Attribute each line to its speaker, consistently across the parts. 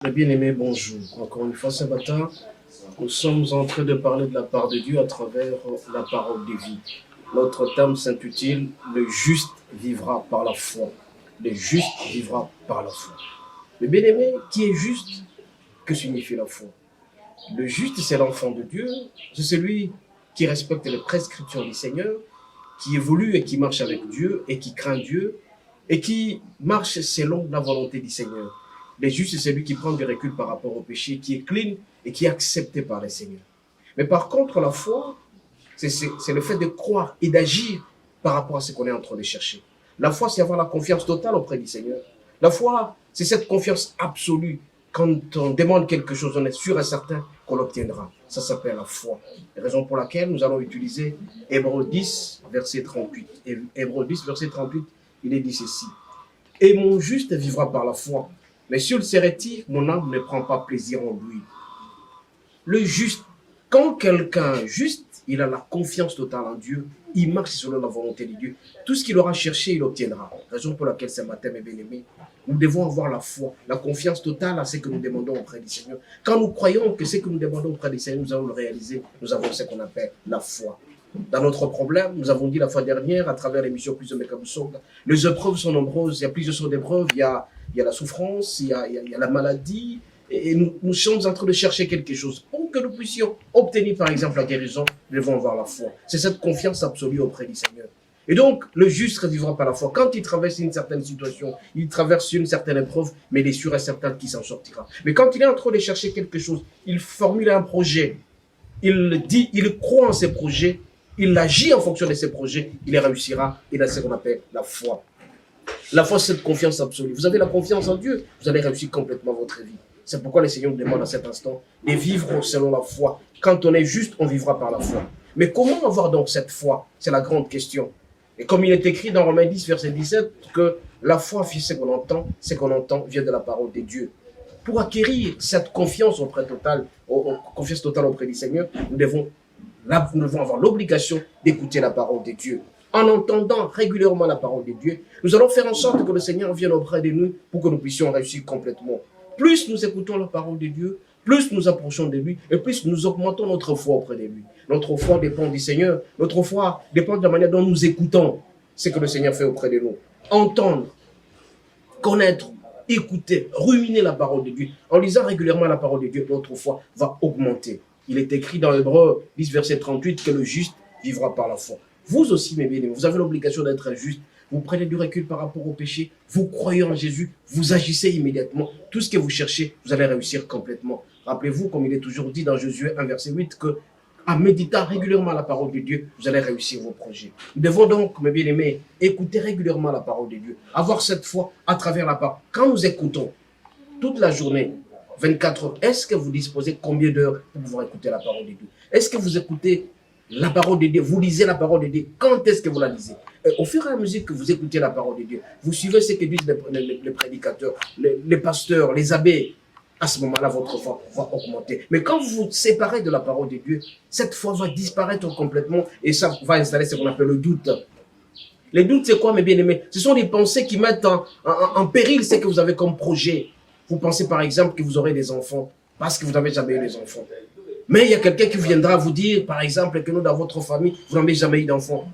Speaker 1: Mes bien-aimés, bonjour. Encore une fois ce matin, nous sommes en train de parler de la part de Dieu à travers la parole de vie. Notre thème s'intitule « Le juste vivra par la foi ». Le juste vivra par la foi. Mes bien-aimés, qui est juste? Que signifie la foi? Le juste, c'est l'enfant de Dieu, c'est celui qui respecte les prescriptions du Seigneur, qui évolue et qui marche avec Dieu et qui craint Dieu et qui marche selon la volonté du Seigneur. Le juste, c'est celui qui prend du recul par rapport au péché, qui est clean et qui est accepté par le Seigneur. Mais par contre, la foi, c'est le fait de croire et d'agir par rapport à ce qu'on est en train de chercher. La foi, c'est avoir la confiance totale auprès du Seigneur. La foi, c'est cette confiance absolue. Quand on demande quelque chose, on est sûr et certain qu'on l'obtiendra. Ça s'appelle la foi. Raison pour laquelle nous allons utiliser Hébreux 10, verset 38. Hébreux 10, verset 38, il est dit ceci. « Et mon juste vivra par la foi. Mais s'il se retire, mon âme ne prend pas plaisir en lui. » Le juste, quand quelqu'un est juste, il a la confiance totale en Dieu, il marche selon la volonté de Dieu. Tout ce qu'il aura cherché, il obtiendra. Raison pour laquelle ce matin, mes bien-aimés, nous devons avoir la foi, la confiance totale à ce que nous demandons auprès du Seigneur. Quand nous croyons que ce que nous demandons auprès du Seigneur, nous allons le réaliser, nous avons ce qu'on appelle la foi. Dans notre problème, nous avons dit la fois dernière, à travers l'émission Plus de Mekabusonga, les épreuves sont nombreuses, il y a plusieurs sortes d'épreuves, il y a la souffrance, il y a la maladie, et nous sommes en train de chercher quelque chose. Pour que nous puissions obtenir, par exemple, la guérison, nous devons avoir la foi. C'est cette confiance absolue auprès du Seigneur. Et donc, le juste ne vivra par la foi. Quand il traverse une certaine situation, il traverse une certaine épreuve, mais il est sûr et certain qu'il s'en sortira. Mais quand il est en train de chercher quelque chose, il formule un projet, il dit, il croit en ses projets, il agit en fonction de ses projets, il réussira. Il a ce qu'on appelle la foi. La foi, c'est cette confiance absolue. Vous avez la confiance en Dieu, vous allez réussir complètement votre vie. C'est pourquoi le Seigneur nous demande à cet instant de vivre selon la foi. Quand on est juste, on vivra par la foi. Mais comment avoir donc cette foi? C'est la grande question. Et comme il est écrit dans Romains 10, verset 17, que la foi, ce qu'on entend vient de la parole de Dieu. Pour acquérir cette confiance confiance totale auprès du Seigneur, nous devons avoir l'obligation d'écouter la parole de Dieu. En entendant régulièrement la parole de Dieu, nous allons faire en sorte que le Seigneur vienne auprès de nous pour que nous puissions réussir complètement. Plus nous écoutons la parole de Dieu, plus nous approchons de lui et plus nous augmentons notre foi auprès de lui. Notre foi dépend du Seigneur. Notre foi dépend de la manière dont nous écoutons ce que le Seigneur fait auprès de nous. Entendre, connaître, écouter, ruminer la parole de Dieu. En lisant régulièrement la parole de Dieu, notre foi va augmenter. Il est écrit dans Hébreux 10, verset 38 que le juste vivra par la foi. Vous aussi, mes bien-aimés, vous avez l'obligation d'être juste. Vous prenez du recul par rapport au péché, vous croyez en Jésus, vous agissez immédiatement. Tout ce que vous cherchez, vous allez réussir complètement. Rappelez-vous, comme il est toujours dit dans Josué 1, verset 8, que en méditant régulièrement la parole de Dieu, vous allez réussir vos projets. Nous devons donc, mes bien-aimés, écouter régulièrement la parole de Dieu, avoir cette foi à travers la parole. Quand nous écoutons toute la journée, 24 heures, est-ce que vous disposez combien d'heures pour pouvoir écouter la parole de Dieu? Est-ce que vous écoutez la parole de Dieu, vous lisez la parole de Dieu? Quand est-ce que vous la lisez? Au fur et à mesure que vous écoutez la parole de Dieu, vous suivez ce que disent les prédicateurs, les pasteurs, les abbés. À ce moment-là, votre foi va augmenter. Mais quand vous vous séparez de la parole de Dieu, cette foi va disparaître complètement et ça va installer ce qu'on appelle le doute. Les doutes, c'est quoi, mes bien-aimés? Ce sont des pensées qui mettent en péril ce que vous avez comme projet. Vous pensez par exemple que vous aurez des enfants parce que vous n'avez jamais eu des enfants. Mais il y a quelqu'un qui viendra vous dire, par exemple, que nous, dans votre famille, vous n'avez jamais eu d'enfants.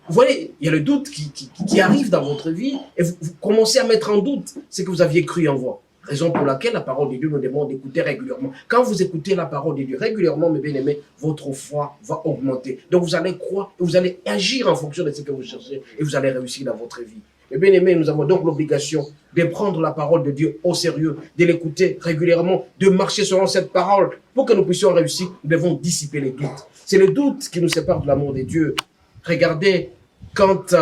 Speaker 1: Vous voyez, il y a le doute qui arrive dans votre vie et vous commencez à mettre en doute ce que vous aviez cru en vous. Raison pour laquelle la parole de Dieu nous demande d'écouter régulièrement. Quand vous écoutez la parole de Dieu régulièrement, mes bien-aimés, votre foi va augmenter. Donc vous allez croire et vous allez agir en fonction de ce que vous cherchez et vous allez réussir dans votre vie. Mes bien-aimés, nous avons donc l'obligation de prendre la parole de Dieu au sérieux, de l'écouter régulièrement, de marcher selon cette parole. Pour que nous puissions réussir, nous devons dissiper les doutes. C'est le doute qui nous sépare de l'amour de Dieu. Regardez, quand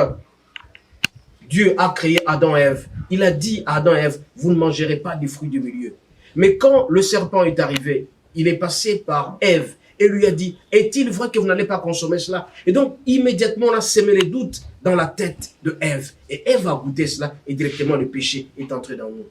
Speaker 1: Dieu a créé Adam et Ève, il a dit à Adam et Ève, vous ne mangerez pas des fruits du milieu. Mais quand le serpent est arrivé, il est passé par Ève et lui a dit, est-il vrai que vous n'allez pas consommer cela? Et donc, immédiatement, on a semé les doutes dans la tête de Ève. Et Ève a goûté cela et directement le péché est entré dans nous.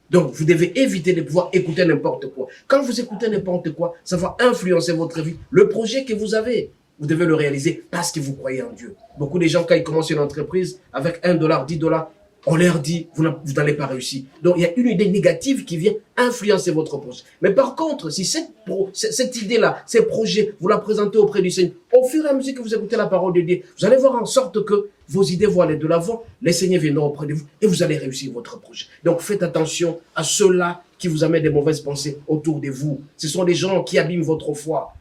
Speaker 1: Donc, vous devez éviter de pouvoir écouter n'importe quoi. Quand vous écoutez n'importe quoi, ça va influencer votre vie. Le projet que vous avez, vous devez le réaliser parce que vous croyez en Dieu. Beaucoup de gens, quand ils commencent une entreprise avec $1, $10, on leur dit, vous n'allez pas réussir. Donc, il y a une idée négative qui vient influencer votre projet. Mais par contre, si cette idée-là, ces projets, vous la présentez auprès du Seigneur, au fur et à mesure que vous écoutez la parole de Dieu, vous allez voir en sorte que vos idées vont aller de l'avant, les Seigneurs viendront auprès de vous et vous allez réussir votre projet. Donc, faites attention à ceux-là qui vous amènent des mauvaises pensées autour de vous. Ce sont des gens qui abîment votre foi.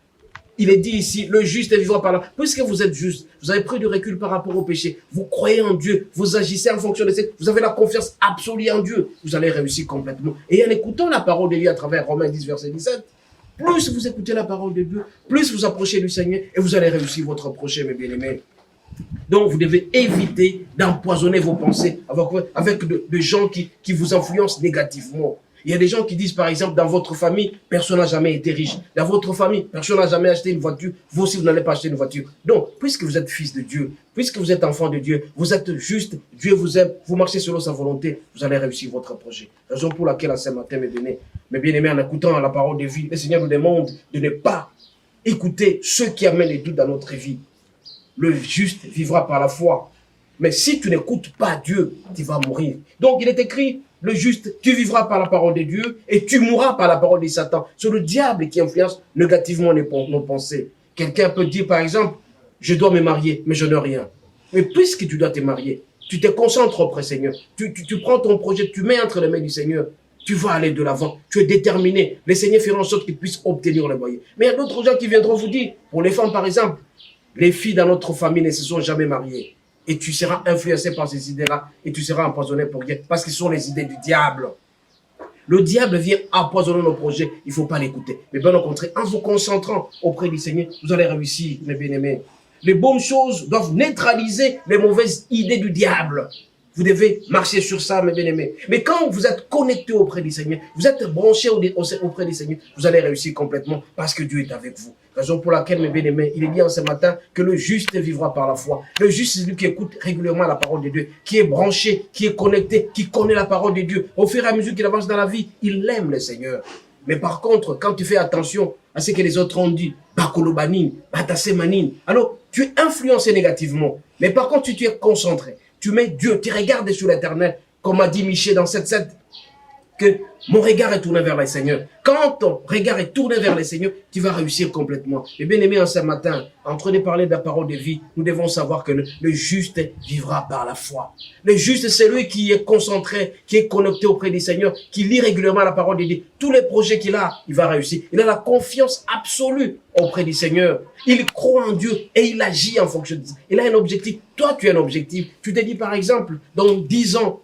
Speaker 1: Il est dit ici, le juste vivra par là. Puisque vous êtes juste, vous avez pris du recul par rapport au péché, vous croyez en Dieu, vous agissez en fonction de ça, vous avez la confiance absolue en Dieu, vous allez réussir complètement. Et en écoutant la parole de Dieu à travers Romains 10, verset 17, plus vous écoutez la parole de Dieu, plus vous approchez du Seigneur et vous allez réussir votre projet, mes bien-aimés. Donc, vous devez éviter d'empoisonner vos pensées avec de gens qui vous influencent négativement. Il y a des gens qui disent, par exemple, dans votre famille, personne n'a jamais été riche. Dans votre famille, personne n'a jamais acheté une voiture. Vous aussi, vous n'allez pas acheter une voiture. Donc, puisque vous êtes fils de Dieu, puisque vous êtes enfant de Dieu, vous êtes juste, Dieu vous aime, vous marchez selon sa volonté, vous allez réussir votre projet. Raison pour laquelle, à ce matin, mes bien-aimés, en écoutant la parole de vie, le Seigneur nous demande de ne pas écouter ceux qui amènent les doutes dans notre vie. Le juste vivra par la foi. Mais si tu n'écoutes pas Dieu, tu vas mourir. Donc, il est écrit, le juste, tu vivras par la parole de Dieu et tu mourras par la parole de Satan. C'est le diable qui influence négativement nos pensées. Quelqu'un peut dire, par exemple, je dois me marier, mais je n'ai rien. Mais puisque tu dois te marier, tu te concentres auprès du Seigneur. Tu prends ton projet, tu mets entre les mains du Seigneur. Tu vas aller de l'avant. Tu es déterminé. Les Seigneurs feront en sorte qu'ils puissent obtenir le moyen. Mais il y a d'autres gens qui viendront vous dire, pour les femmes par exemple, les filles dans notre famille ne se sont jamais mariées. Et tu seras influencé par ces idées-là et tu seras empoisonné pour rien. Parce que ce sont les idées du diable. Le diable vient empoisonner nos projets. Il ne faut pas l'écouter. Mais bien au contraire, en vous concentrant auprès du Seigneur, vous allez réussir, mes bien-aimés. Les bonnes choses doivent neutraliser les mauvaises idées du diable. Vous devez marcher sur ça, mes bien-aimés. Mais quand vous êtes connecté auprès du Seigneur, vous êtes branché auprès du Seigneur, vous allez réussir complètement parce que Dieu est avec vous. Raison pour laquelle, mes bien-aimés, il est dit en ce matin que le juste vivra par la foi. Le juste, c'est celui qui écoute régulièrement la parole de Dieu, qui est branché, qui est connecté, qui connaît la parole de Dieu. Au fur et à mesure qu'il avance dans la vie, il aime le Seigneur. Mais par contre, quand tu fais attention à ce que les autres ont dit, Bakolobanine, Batasemanine, alors tu es influencé négativement. Mais par contre, tu es concentré. Tu mets Dieu, tu regardes sur l'éternel, comme a dit Michée dans 7.7, que mon regard est tourné vers le Seigneur. Quand ton regard est tourné vers le Seigneur, tu vas réussir complètement. Et bien aimé, en ce matin, en train de parler de la parole de vie, nous devons savoir que le juste vivra par la foi. Le juste, c'est lui qui est concentré, qui est connecté auprès du Seigneur, qui lit régulièrement la parole de Dieu. Tous les projets qu'il a, il va réussir. Il a la confiance absolue auprès du Seigneur. Il croit en Dieu et il agit en fonction de ça. Il a un objectif. Toi, tu as un objectif. Tu te dis, par exemple, dans 10 ans,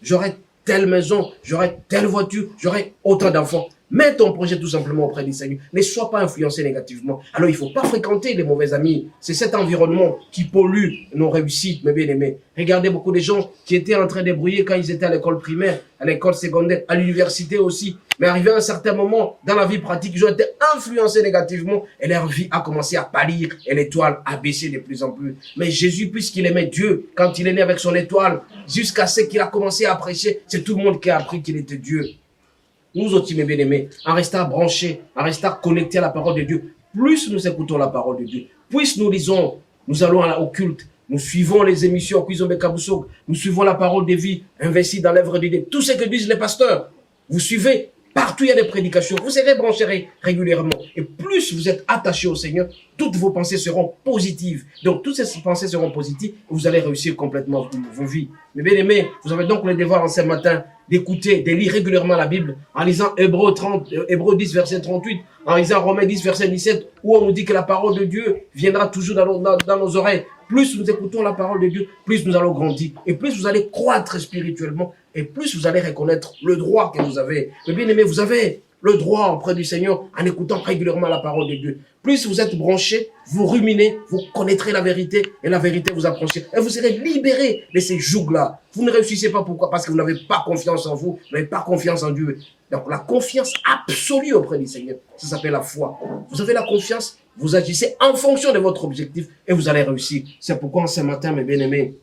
Speaker 1: j'aurai telle maison, j'aurai telle voiture, j'aurai autant d'enfants. Mets ton projet tout simplement auprès du Seigneur. Ne sois pas influencé négativement. Alors, il ne faut pas fréquenter les mauvais amis. C'est cet environnement qui pollue nos réussites, mes bien-aimés. Regardez beaucoup de gens qui étaient en train de brouiller quand ils étaient à l'école primaire, à l'école secondaire, à l'université aussi. Mais arrivé à un certain moment, dans la vie pratique, ils ont été influencés négativement et leur vie a commencé à pâlir et l'étoile a baissé de plus en plus. Mais Jésus, puisqu'il aimait Dieu, quand il est né avec son étoile, jusqu'à ce qu'il a commencé à prêcher, c'est tout le monde qui a appris qu'il était Dieu. Nous aussi, mes bien-aimés, en restant branchés, en restant connectés à la parole de Dieu, plus nous écoutons la parole de Dieu, plus nous lisons, nous allons au culte, nous suivons les émissions Kizombe Kaboussog, nous suivons la parole de vie, investis dans l'œuvre de Dieu, tout ce que disent les pasteurs, vous suivez, partout il y a des prédications, vous serez branchés régulièrement. Et plus vous êtes attachés au Seigneur, toutes vos pensées seront positives. Donc toutes ces pensées seront positives et vous allez réussir complètement vos vies. Mais bien aimés, vous avez donc le devoir en ce matin d'écouter, de lire régulièrement la Bible, en lisant Hébreux 10, verset 38, en lisant Romains 10, verset 17, où on nous dit que la parole de Dieu viendra toujours dans nos oreilles. Plus nous écoutons la parole de Dieu, plus nous allons grandir, et plus vous allez croître spirituellement, et plus vous allez reconnaître le droit que vous avez. Mais bien aimé, vous avez le droit auprès du Seigneur en écoutant régulièrement la parole de Dieu. Plus vous êtes branchés, vous ruminez, vous connaîtrez la vérité et la vérité vous approchez. Et vous serez libérés de ces jougs-là. Vous ne réussissez pas, pourquoi? Parce que vous n'avez pas confiance en vous, vous n'avez pas confiance en Dieu. Donc la confiance absolue auprès du Seigneur, ça s'appelle la foi. Vous avez la confiance, vous agissez en fonction de votre objectif et vous allez réussir. C'est pourquoi ce matin, mes bien-aimés,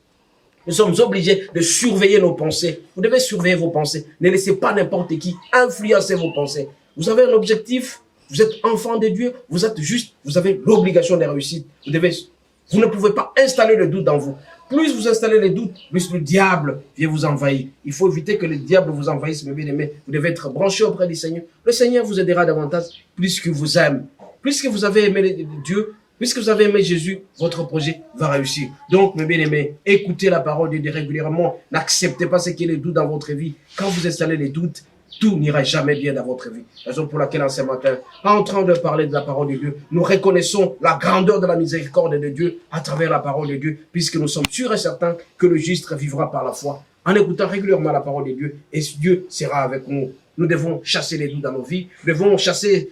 Speaker 1: nous sommes obligés de surveiller nos pensées. Vous devez surveiller vos pensées. Ne laissez pas n'importe qui influencer vos pensées. Vous avez un objectif, vous êtes enfant de Dieu, vous êtes juste, vous avez l'obligation de réussir. Vous ne pouvez pas installer le doute dans vous. Plus vous installez les doutes, plus le diable vient vous envahir. Il faut éviter que le diable vous envahisse, mes bien-aimés. Vous devez être branché auprès du Seigneur. Le Seigneur vous aidera davantage, plus que vous aime. Plus que vous avez aimé Dieu, puisque vous avez aimé Jésus, votre projet va réussir. Donc, mes bien-aimés, écoutez la parole de Dieu régulièrement. N'acceptez pas ce qui est les doutes dans votre vie. Quand vous installez les doutes, tout n'ira jamais bien dans votre vie. Raison pour laquelle, en ce matin, en train de parler de la parole de Dieu, nous reconnaissons la grandeur de la miséricorde de Dieu à travers la parole de Dieu, puisque nous sommes sûrs et certains que le juste vivra par la foi. En écoutant régulièrement la parole de Dieu, et Dieu sera avec nous. Nous devons chasser les doutes dans nos vies, nous devons chasser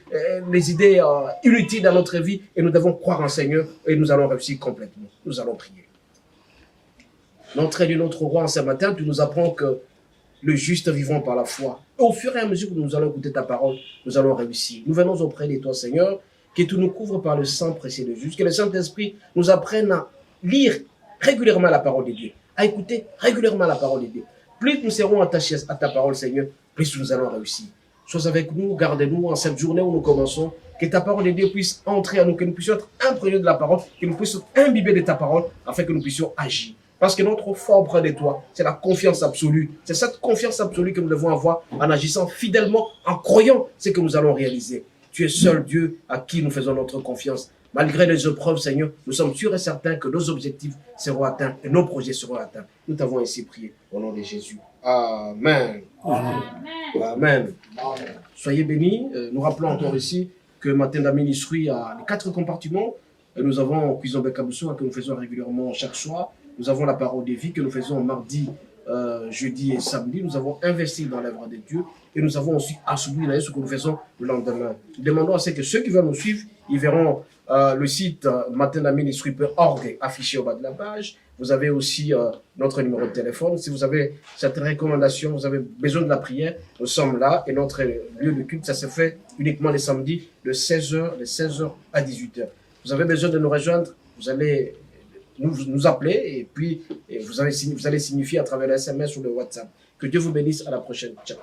Speaker 1: les idées inutiles dans notre vie, et nous devons croire en Seigneur, et nous allons réussir complètement. Nous allons prier. L'entrée de notre roi en ce matin, tu nous apprends que le juste vivant par la foi. Au fur et à mesure que nous allons écouter ta parole, nous allons réussir. Nous venons auprès de toi, Seigneur, que tu nous couvres par le sang précieux de Jésus, que le Saint-Esprit nous apprenne à lire régulièrement la parole de Dieu, à écouter régulièrement la parole de Dieu. Plus nous serons attachés à ta parole, Seigneur, plus nous allons réussir. Sois avec nous, garde-nous en cette journée où nous commençons, que ta parole de Dieu puisse entrer à nous, que nous puissions être imprégnés de la parole, que nous puissions imbiber de ta parole, afin que nous puissions agir. Parce que notre foi auprès de toi, c'est la confiance absolue. C'est cette confiance absolue que nous devons avoir en agissant fidèlement, en croyant ce que nous allons réaliser. Tu es seul Dieu à qui nous faisons notre confiance. Malgré les épreuves, Seigneur, nous sommes sûrs et certains que nos objectifs seront atteints et nos projets seront atteints. Nous t'avons ainsi prié au nom de Jésus. Amen. Amen. Amen. Amen. Soyez bénis. Nous rappelons encore ici que Matin Ministry a les 4 compartiments. Nous avons Cuisine Bekabousso que nous faisons régulièrement chaque soir. Nous avons la parole de vie que nous faisons mardi, jeudi et samedi. Nous avons investi dans l'œuvre de Dieu et nous avons aussi assoupli ce que nous faisons le lendemain. Nous demandons à ce que ceux qui veulent nous suivre, ils verront le site matindaministry.org affiché au bas de la page. Vous avez aussi notre numéro de téléphone. Si vous avez cette recommandation, vous avez besoin de la prière, nous sommes là et notre lieu de culte, ça se fait uniquement les samedis de 16h à 18h. Vous avez besoin de nous rejoindre, vous allez nous appeler et puis vous allez signifier à travers le SMS ou le WhatsApp. Que Dieu vous bénisse. À la prochaine. Ciao.